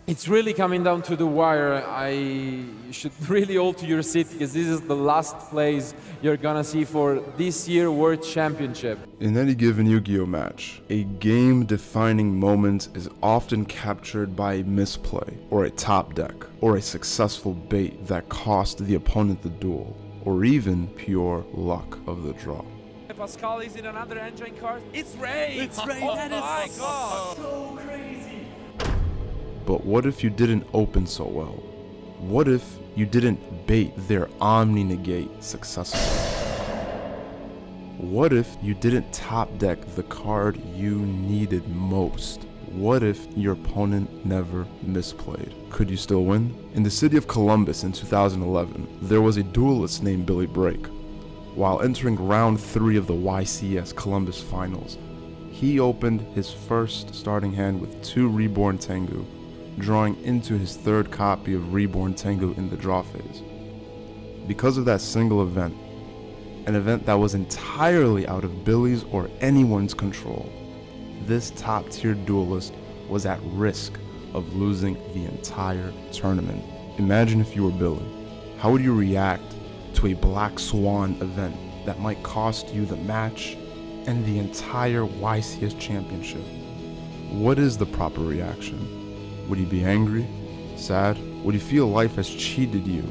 It's really coming down to the wire. You should really hold to your seat because this is the last place you're gonna see for this year World Championship. In any given Yu-Gi-Oh match, a game-defining moment is often captured by a misplay, or a top deck, or a successful bait that cost the opponent the duel, or even pure luck of the draw. Pascal is in another engine card. It's Ray! It's Ray, that is my God. so crazy. But what if you didn't open so well? What if you didn't bait their Omni-Negate successfully? What if you didn't top deck the card you needed most? What if your opponent never misplayed? Could you still win? In the city of Columbus in 2011, there was a duelist named Billy Brake. While entering round 3 of the YCS Columbus Finals, he opened his first starting hand with 2 Reborn Tengu, drawing into his 3rd copy of Reborn Tengu in the draw phase. Because of that single event, an event that was entirely out of Billy's or anyone's control, this top-tier duelist was at risk of losing the entire tournament. Imagine if you were Billy. How would you react to a Black Swan event that might cost you the match and the entire YCS championship? What is the proper reaction? Would you be angry? Sad? Would you feel life has cheated you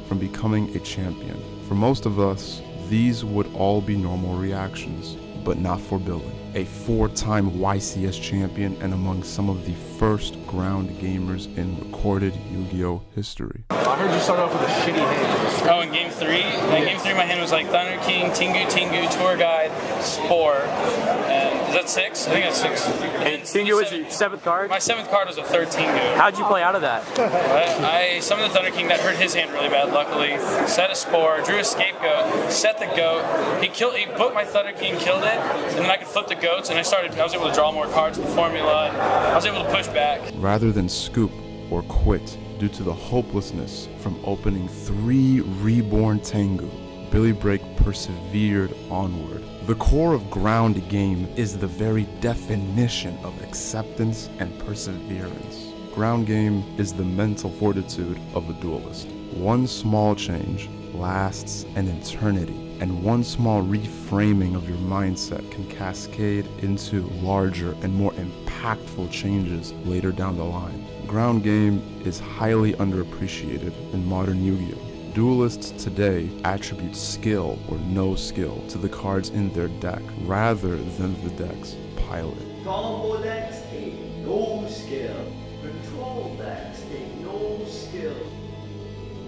from becoming a champion? For most of us, these would all be normal reactions, but not for Billy, a 4-time YCS champion and among some of the first ground gamers in recorded Yu-Gi-Oh! History. I heard you start off with a shitty hand. Oh, in game 3? In game 3, my hand was like Thunder King, Tingu, Tour Guide, Spore, and is that 6? I think that's 6. And Tingu was your 7th card? My 7th card was a 3rd Tingu. How'd you play out of that? I summoned the Thunder King that hurt his hand really bad, luckily. Set a Spore, drew a Scapegoat, set the Goat. He put my Thunder King, killed it, and then I could flip the Goats, and I was able to draw more cards with the formula, and I was able to push back. Rather than scoop or quit due to the hopelessness from opening 3 Reborn Tengu, Billy Brake persevered onward. The core of ground game is the very definition of acceptance and perseverance. Ground game is the mental fortitude of a duelist. One small change lasts an eternity, and one small reframing of your mindset can cascade into larger and more impactful changes later down the line. Ground game is highly underappreciated in modern Yu-Gi-Oh! Duelists today attribute skill or no skill to the cards in their deck rather than the deck's pilot. Combo decks take no skill. Control decks take no skill.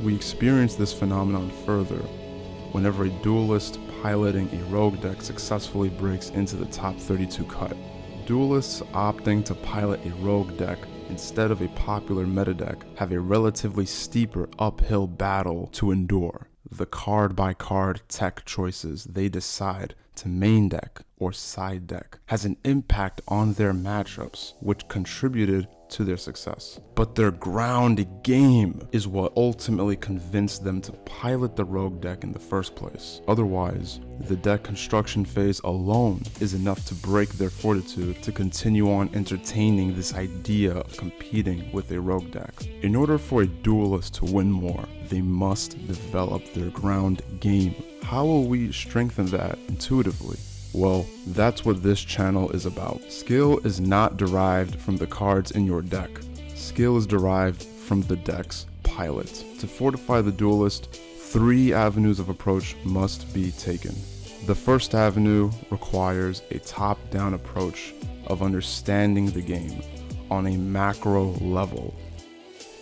We experience this phenomenon further whenever a duelist piloting a rogue deck successfully breaks into the top 32 cut. Duelists opting to pilot a rogue deck instead of a popular meta deck have a relatively steeper uphill battle to endure. The card-by-card tech choices they decide to main deck or side deck has an impact on their matchups, which contributed to their success. But their ground game is what ultimately convinced them to pilot the rogue deck in the first place. Otherwise, the deck construction phase alone is enough to break their fortitude to continue on entertaining this idea of competing with a rogue deck. In order for a duelist to win more, they must develop their ground game. How will we strengthen that intuitively? Well, that's what this channel is about. Skill is not derived from the cards in your deck. Skill is derived from the deck's pilot. To fortify the duelist, 3 avenues of approach must be taken. The first avenue requires a top-down approach of understanding the game on a macro level.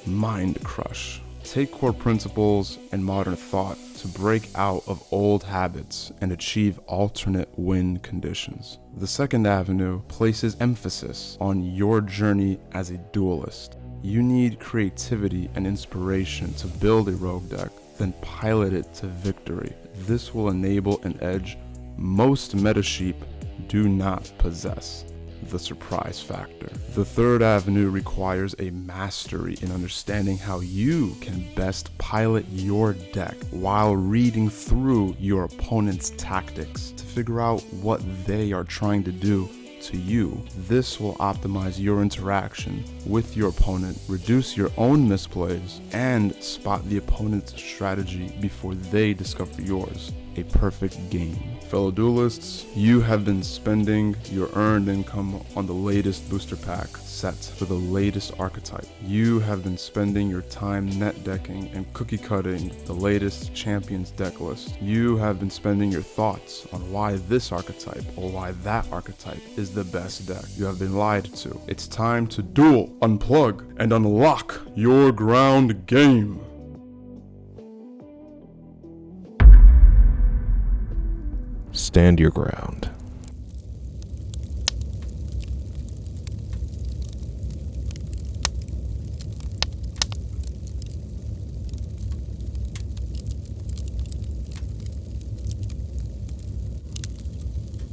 Mind crush. Take core principles and modern thought to break out of old habits and achieve alternate win conditions. The second avenue places emphasis on your journey as a duelist. You need creativity and inspiration to build a rogue deck, then pilot it to victory. This will enable an edge most meta sheep do not possess: the surprise factor. The third avenue requires a mastery in understanding how you can best pilot your deck while reading through your opponent's tactics to figure out what they are trying to do to you. This will optimize your interaction with your opponent, reduce your own misplays, and spot the opponent's strategy before they discover yours. A perfect game. Fellow duelists, you have been spending your earned income on the latest booster pack set for the latest archetype. You have been spending your time net decking and cookie cutting the latest champions deck list. You have been spending your thoughts on why this archetype or why that archetype is the best deck. You have been lied to. It's time to duel, unplug, and unlock your ground game. Stand your ground.